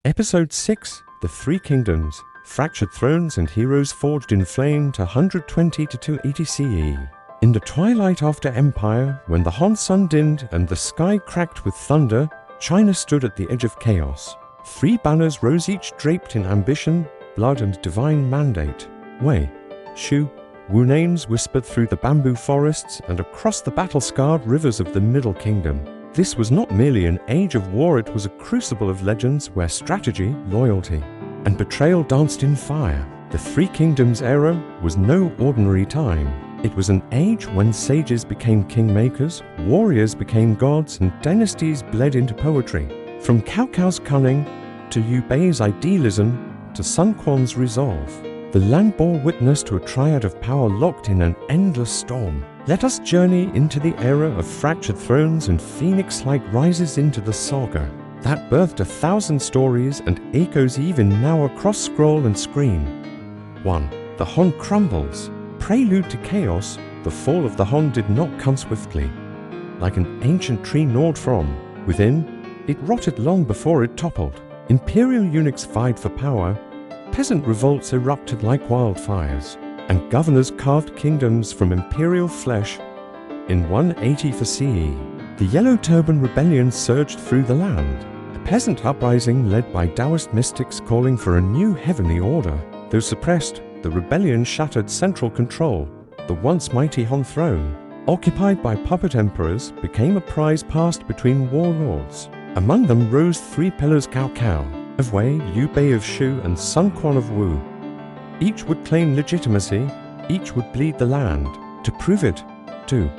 Episode 6, The Three Kingdoms, Fractured Thrones and Heroes Forged in Flame to 120 to 280 CE. In the twilight after Empire, when the Han sun dimmed and the sky cracked with thunder, China stood at the edge of chaos. Three banners rose, each draped in ambition, blood and divine mandate. Wei, Shu, Wu names whispered through the bamboo forests and across the battle-scarred rivers of the Middle Kingdom. This was not merely an age of war, it was a crucible of legends where strategy, loyalty, and betrayal danced in fire. The Three Kingdoms era was no ordinary time. It was an age when sages became kingmakers, warriors became gods, and dynasties bled into poetry. From Cao Cao's cunning, to Liu Bei's idealism, to Sun Quan's resolve, the land bore witness to a triad of power locked in an endless storm. Let us journey into the era of fractured thrones and phoenix-like rises into the saga that birthed 1,000 stories and echoes even now across scroll and screen. 1. The Han crumbles. Prelude to chaos, the fall of the Han did not come swiftly. Like an ancient tree gnawed from within, it rotted long before it toppled. Imperial eunuchs vied for power, peasant revolts erupted like wildfires, and governors carved kingdoms from imperial flesh. In 180 for CE, the Yellow Turban Rebellion surged through the land, a peasant uprising led by Taoist mystics calling for a new heavenly order. Though suppressed, the rebellion shattered central control. The once mighty Han throne, occupied by puppet emperors, became a prize passed between warlords. Among them rose three pillars: Cao Cao of Wei, Liu Bei of Shu, and Sun Quan of Wu. Each would claim legitimacy, each would bleed the land. To prove it, too.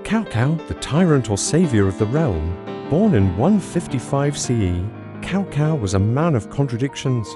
Cao Cao, the tyrant or savior of the realm, born in 155 CE, Cao Cao was a man of contradictions,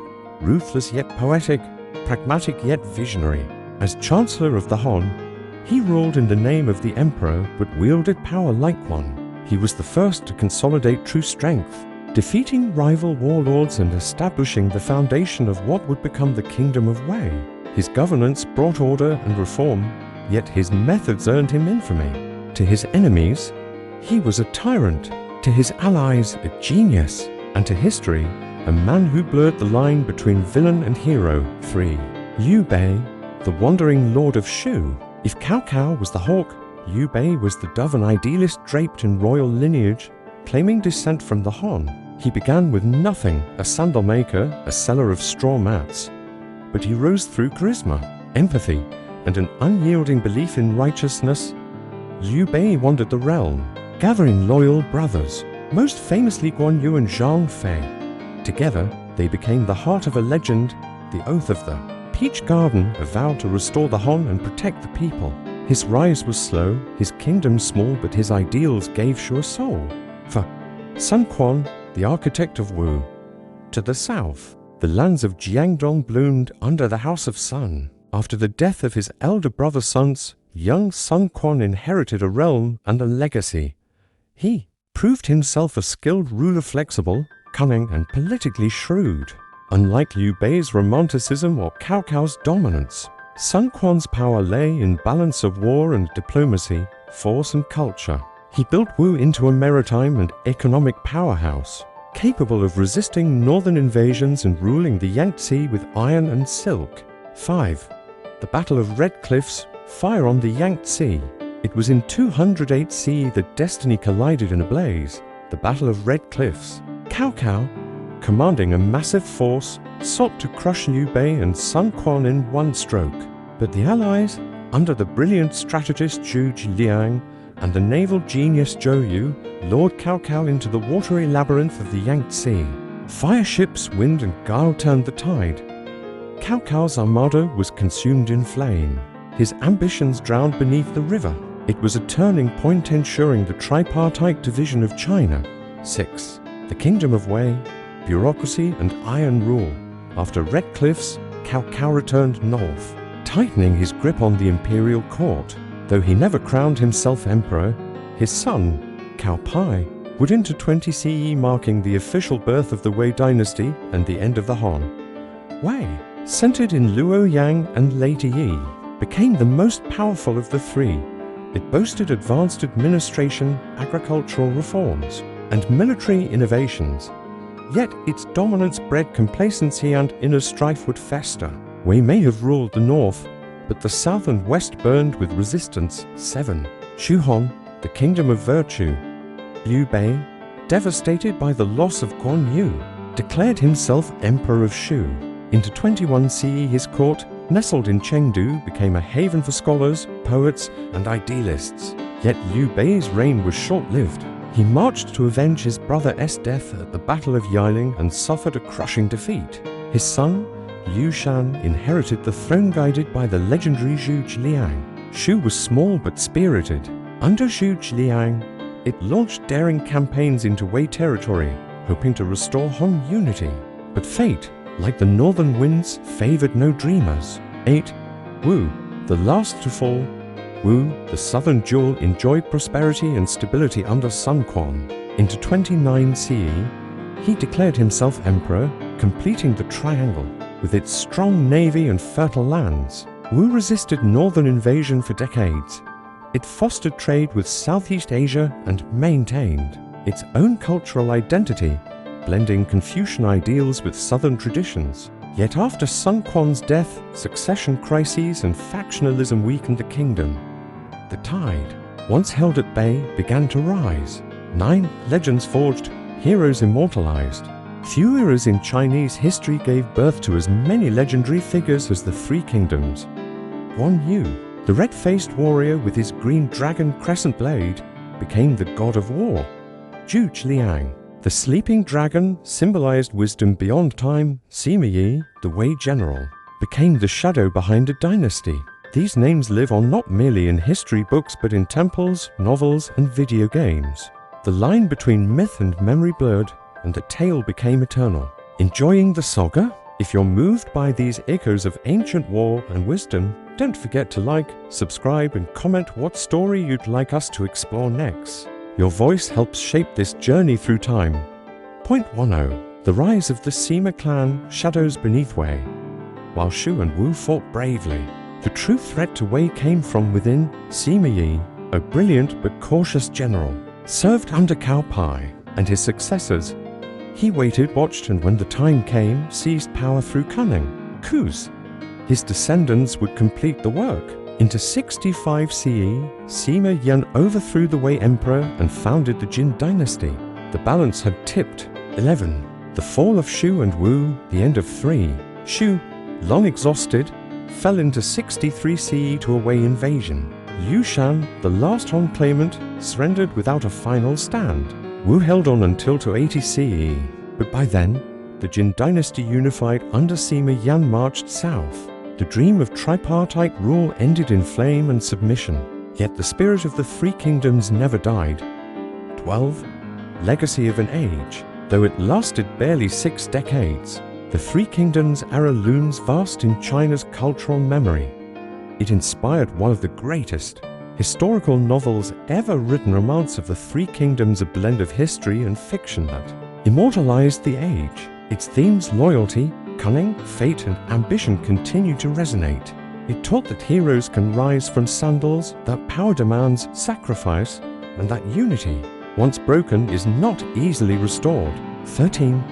ruthless yet poetic, pragmatic yet visionary. As Chancellor of the Han, he ruled in the name of the Emperor but wielded power like one. He was the first to consolidate true strength, defeating rival warlords and establishing the foundation of what would become the Kingdom of Wei. His governance brought order and reform, yet his methods earned him infamy. To his enemies, he was a tyrant. To his allies, a genius. And to history, a man who blurred the line between villain and hero. 3. Liu Bei, the wandering lord of Shu. If Cao Cao was the hawk, Liu Bei was the dove, an idealist draped in royal lineage, claiming descent from the Han. He began with nothing, a sandal maker, a seller of straw mats. But he rose through charisma, empathy, and an unyielding belief in righteousness. Liu Bei wandered the realm, gathering loyal brothers, most famously Guan Yu and Zhang Fei. Together, they became the heart of a legend, the Oath of the Peach Garden, a vow to restore the Han and protect the people. His rise was slow, his kingdom small, but his ideals gave Shu a soul. For Sun Quan, the architect of Wu. To the south, the lands of Jiangdong bloomed under the House of Sun. After the death of his elder brother Sun, young Sun Quan inherited a realm and a legacy. He proved himself a skilled ruler, flexible, cunning, and politically shrewd. Unlike Liu Bei's romanticism or Cao Cao's dominance, Sun Quan's power lay in balance of war and diplomacy, force and culture. He built Wu into a maritime and economic powerhouse, capable of resisting northern invasions and ruling the Yangtze with iron and silk. 5. The Battle of Red Cliffs, fire on the Yangtze. It was in 208 CE that destiny collided in a blaze, the Battle of Red Cliffs. Cao Cao, commanding a massive force, sought to crush Liu Bei and Sun Quan in one stroke. But the Allies, under the brilliant strategist Zhu Jiliang and the naval genius Zhou Yu, lured Cao Cao into the watery labyrinth of the Yangtze. Fire ships, wind and guile turned the tide. Cao Cao's armada was consumed in flame. His ambitions drowned beneath the river. It was a turning point ensuring the tripartite division of China. 6. The Kingdom of Wei, bureaucracy and iron rule. After Red Cliffs, Cao Cao returned north, tightening his grip on the imperial court. Though he never crowned himself emperor, his son, Cao Pai, would enter 20 CE, marking the official birth of the Wei dynasty and the end of the Han. Wei, centered in Luoyang and later Yi, became the most powerful of the three. It boasted advanced administration, agricultural reforms, and military innovations. Yet its dominance bred complacency and inner strife would fester. Wei may have ruled the north, but the south and west burned with resistance. 7. Shu Hong, the kingdom of virtue. Liu Bei, devastated by the loss of Guan Yu, declared himself Emperor of Shu. Into 21 CE his court, nestled in Chengdu, became a haven for scholars, poets, and idealists. Yet Liu Bei's reign was short-lived. He marched to avenge his brother's death at the Battle of Yiling and suffered a crushing defeat. His son, Liu Shan, inherited the throne guided by the legendary Zhu Zhiliang. Shu was small but spirited. Under Zhu Zhiliang, it launched daring campaigns into Wei territory, hoping to restore Han unity. But fate, like the northern winds, favored no dreamers. 8. Wu, the last to fall. Wu, the southern jewel, enjoyed prosperity and stability under Sun Quan. Into 29 CE, he declared himself emperor, completing the triangle. With its strong navy and fertile lands, Wu resisted northern invasion for decades. It fostered trade with Southeast Asia and maintained its own cultural identity, blending Confucian ideals with southern traditions. Yet after Sun Quan's death, succession crises and factionalism weakened the kingdom. The tide, once held at bay, began to rise. 9 legends forged, heroes immortalized. Few eras in Chinese history gave birth to as many legendary figures as the Three Kingdoms. Guan Yu, the red-faced warrior with his green dragon crescent blade, became the god of war. Zhu Zhiliang, the sleeping dragon, symbolized wisdom beyond time. Sima Yi, the Wei general, became the shadow behind a dynasty. These names live on not merely in history books but in temples, novels, and video games. The line between myth and memory blurred, and the tale became eternal. Enjoying the saga? If you're moved by these echoes of ancient war and wisdom, don't forget to like, subscribe, and comment what story you'd like us to explore next. Your voice helps shape this journey through time. Point 10. The rise of the Sima clan shadows beneath Wei. While Shu and Wu fought bravely, the true threat to Wei came from within. Sima Yi, a brilliant but cautious general, served under Cao Pai and his successors. He waited, watched, and when the time came, seized power through cunning, coups. His descendants would complete the work. Into 65 CE, Sima Yan overthrew the Wei emperor and founded the Jin dynasty. The balance had tipped. 11. The fall of Shu and Wu, the end of 3. Shu, long exhausted, fell into 63 CE to a Wei invasion. Liu Shan, the last Han claimant, surrendered without a final stand. Wu held on until to 80 CE, but by then, the Jin dynasty unified under Sima Yan marched south. The dream of tripartite rule ended in flame and submission, yet the spirit of the Three Kingdoms never died. 12. Legacy of an age. Though it lasted barely 6 decades, the Three Kingdoms era looms vast in China's cultural memory. It inspired one of the greatest historical novels ever written. Romance of the Three Kingdoms, a blend of history and fiction that immortalized the age. Its themes, loyalty, cunning, fate, and ambition, continue to resonate. It taught that heroes can rise from sandals, that power demands sacrifice, and that unity, once broken, is not easily restored. 13.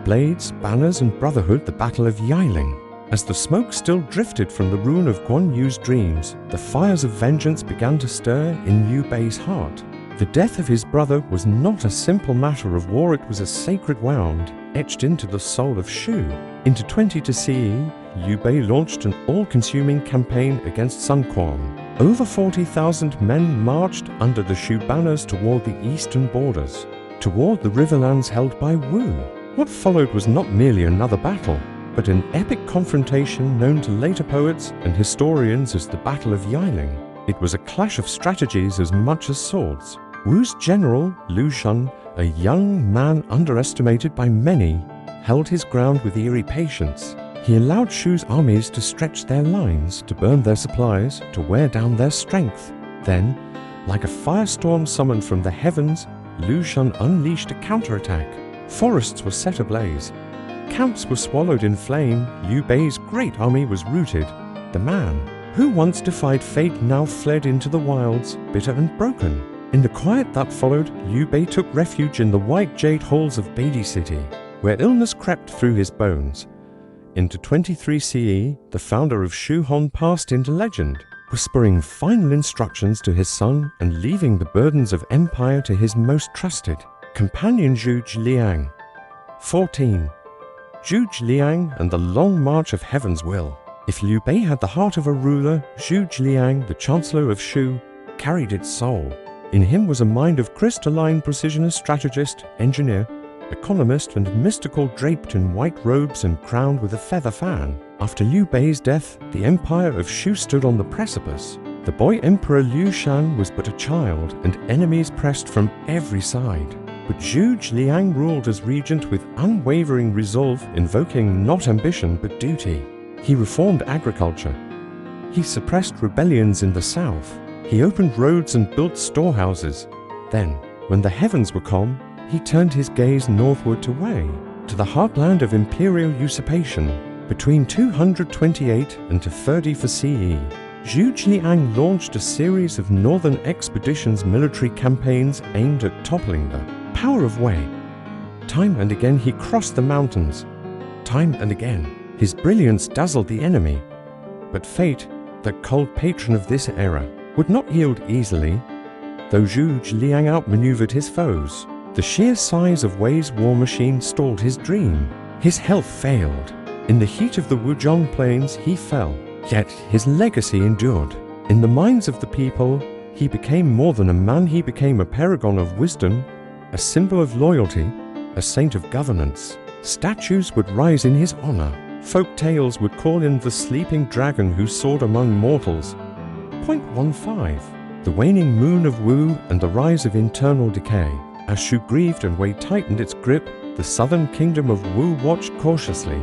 Blades, banners, and brotherhood. The Battle of Yiling. As the smoke still drifted from the ruin of Guan Yu's dreams, the fires of vengeance began to stir in Liu Bei's heart. The death of his brother was not a simple matter of war, it was a sacred wound etched into the soul of Shu. Into 22 CE, Liu Bei launched an all-consuming campaign against Sun Quan. Over 40,000 men marched under the Shu banners toward the eastern borders, toward the riverlands held by Wu. What followed was not merely another battle, but an epic confrontation known to later poets and historians as the Battle of Yiling. It was a clash of strategies as much as swords. Wu's general, Liu Shan, a young man underestimated by many, held his ground with eerie patience. He allowed Shu's armies to stretch their lines, to burn their supplies, to wear down their strength. Then, like a firestorm summoned from the heavens, Liu Shan unleashed a counterattack. Forests were set ablaze. Camps were swallowed in flame. Liu Bei's great army was routed. The man who once defied fate now fled into the wilds, bitter and broken. In the quiet that followed, Liu Bei took refuge in the white jade halls of Beidi City, where illness crept through his bones. Into 23 CE, the founder of Shu Han passed into legend, whispering final instructions to his son and leaving the burdens of empire to his most trusted companion Zhu Zhiliang. 14. Zhu Zhiliang and the Long March of Heaven's Will. If Liu Bei had the heart of a ruler, Zhu Zhiliang, the Chancellor of Shu, carried its soul. In him was a mind of crystalline precision, a strategist, engineer, economist, and mystical, draped in white robes and crowned with a feather fan. After Liu Bei's death, the empire of Shu stood on the precipice. The boy Emperor Liu Shan was but a child, and enemies pressed from every side. But Zhu Zhiliang ruled as regent with unwavering resolve, invoking not ambition but duty. He reformed agriculture. He suppressed rebellions in the south. He opened roads and built storehouses. Then, when the heavens were calm, he turned his gaze northward to Wei, to the heartland of imperial usurpation. Between 228 and 30 for CE, Zhu Zhiliang launched a series of northern expeditions, military campaigns aimed at toppling the power of Wei. Time and again he crossed the mountains. Time and again his brilliance dazzled the enemy. But fate, the cold patron of this era, would not yield easily. Though Zhu Zhiliang outmaneuvered his foes, the sheer size of Wei's war machine stalled his dream. His health failed. In the heat of the Wuzhong plains he fell, yet his legacy endured. In the minds of the people, he became more than a man. He became a paragon of wisdom, a symbol of loyalty, a saint of governance. Statues would rise in his honor. Folk tales would call in the sleeping dragon who soared among mortals. 0.15. The waning moon of Wu and the rise of internal decay. As Shu grieved and Wei tightened its grip, the southern kingdom of Wu watched cautiously.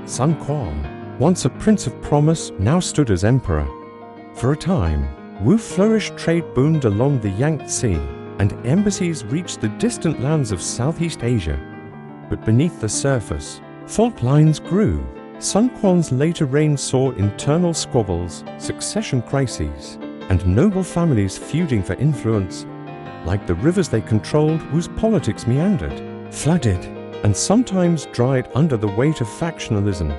Sun Quan, once a prince of promise, now stood as emperor. For a time, Wu flourished. Trade boomed along the Yangtze, and embassies reached the distant lands of Southeast Asia. But beneath the surface, fault lines grew. Sun Quan's later reign saw internal squabbles, succession crises, and noble families feuding for influence. Like the rivers they controlled, Wu's politics meandered, flooded, and sometimes dried under the weight of factionalism.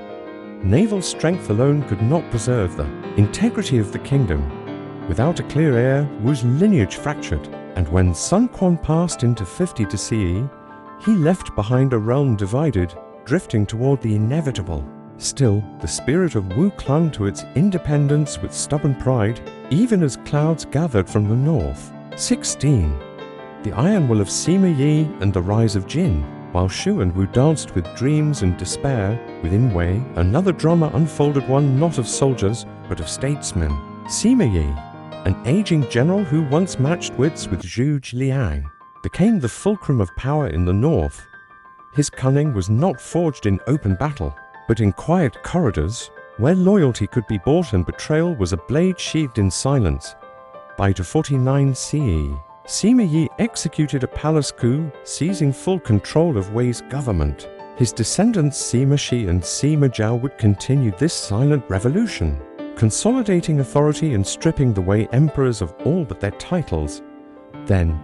Naval strength alone could not preserve the integrity of the kingdom. Without a clear heir, Wu's lineage fractured, and when Sun Quan passed into 50 to CE, he left behind a realm divided, drifting toward the inevitable. Still, the spirit of Wu clung to its independence with stubborn pride, even as clouds gathered from the north. 16. The Iron Will of Sima Yi and the Rise of Jin. While Shu and Wu danced with dreams and despair, within Wei, another drama unfolded, one not of soldiers, but of statesmen. Sima Yi, an aging general who once matched wits with Zhu Zhiliang, became the fulcrum of power in the north. His cunning was not forged in open battle, but in quiet corridors, where loyalty could be bought and betrayal was a blade sheathed in silence. By 249 CE, Sima Yi executed a palace coup, seizing full control of Wei's government. His descendants Sima Shi and Sima Zhao would continue this silent revolution, consolidating authority and stripping the Wei emperors of all but their titles. Then,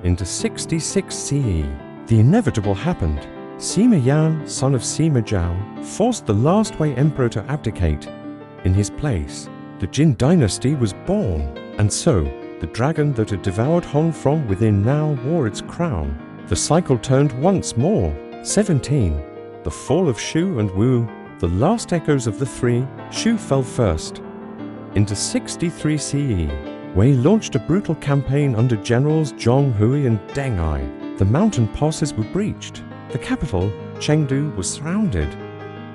into 66 CE, the inevitable happened. Sima Yan, son of Sima Zhao, forced the last Wei emperor to abdicate. In his place, the Jin dynasty was born, and so, the dragon that had devoured Han from within now wore its crown. The cycle turned once more. 17. The fall of Shu and Wu, the last echoes of the three. Shu fell first. Into 63 CE, Wei launched a brutal campaign under generals Zhong Hui and Deng Ai. The mountain passes were breached. The capital, Chengdu, was surrounded.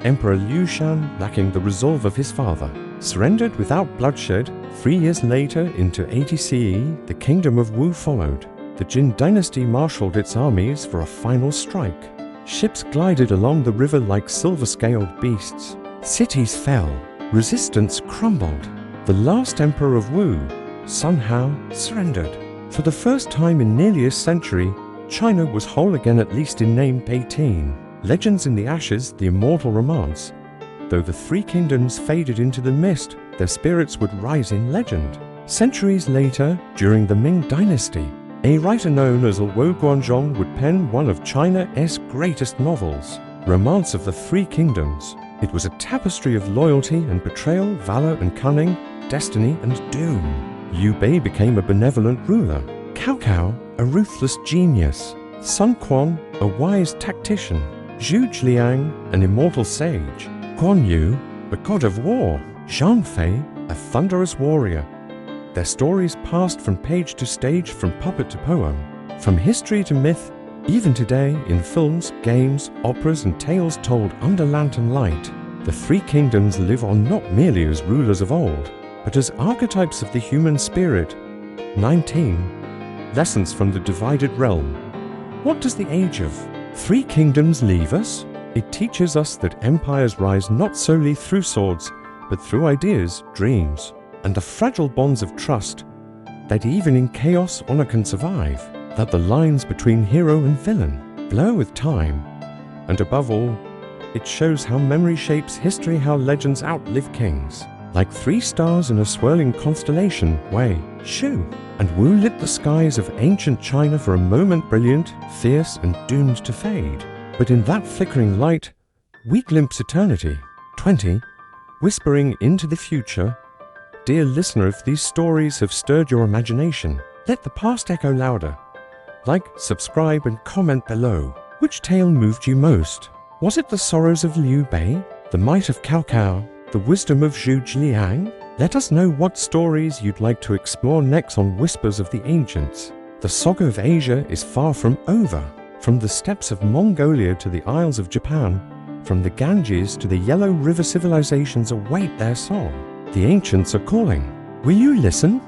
Emperor Liu Shan, lacking the resolve of his father, surrendered without bloodshed. 3 years later, into 80 CE, the kingdom of Wu followed. The Jin dynasty marshaled its armies for a final strike. Ships glided along the river like silver-scaled beasts. Cities fell. Resistance crumbled. The last emperor of Wu, Sun Hao, surrendered. For the first time in nearly a century, China was whole again, at least in name. 18. Legends in the ashes, the immortal romance. Though the three kingdoms faded into the mist, their spirits would rise in legend. Centuries later, during the Ming dynasty, A writer known as Luo Guanzhong would pen one of China's greatest novels, Romance of the Three Kingdoms. It was a tapestry of loyalty and betrayal, valor and cunning, destiny and doom. Liu Bei became a benevolent ruler, Cao Cao a ruthless genius, Sun Quan a wise tactician, Zhu Zhiliang an immortal sage, Guan Yu a god of war, Zhang Fei a thunderous warrior. Their stories passed from page to stage, from puppet to poem, from history to myth. Even today, in films, games, operas and tales told under lantern light, the Three Kingdoms live on not merely as rulers of old, but as archetypes of the human spirit. 19. Lessons from the Divided Realm. What does the age of Three Kingdoms leave us? It teaches us that empires rise not solely through swords, but through ideas, dreams, and the fragile bonds of trust, that even in chaos honor can survive, that the lines between hero and villain blur with time, and above all, it shows how memory shapes history, how legends outlive kings. Like three stars in a swirling constellation, Wei, Shu, and Wu lit the skies of ancient China for a moment, brilliant, fierce, and doomed to fade. But in that flickering light, we glimpse eternity. 20. Whispering into the future. Dear listener, if these stories have stirred your imagination, let the past echo louder. Like, subscribe, and comment below. Which tale moved you most? Was it the sorrows of Liu Bei, the might of Cao Cao, the wisdom of Zhu Zhiliang? Let us know what stories you'd like to explore next on Whispers of the Ancients. The saga of Asia is far from over. From the steppes of Mongolia to the Isles of Japan, from the Ganges to the Yellow River, civilizations await their song. The ancients are calling. Will you listen?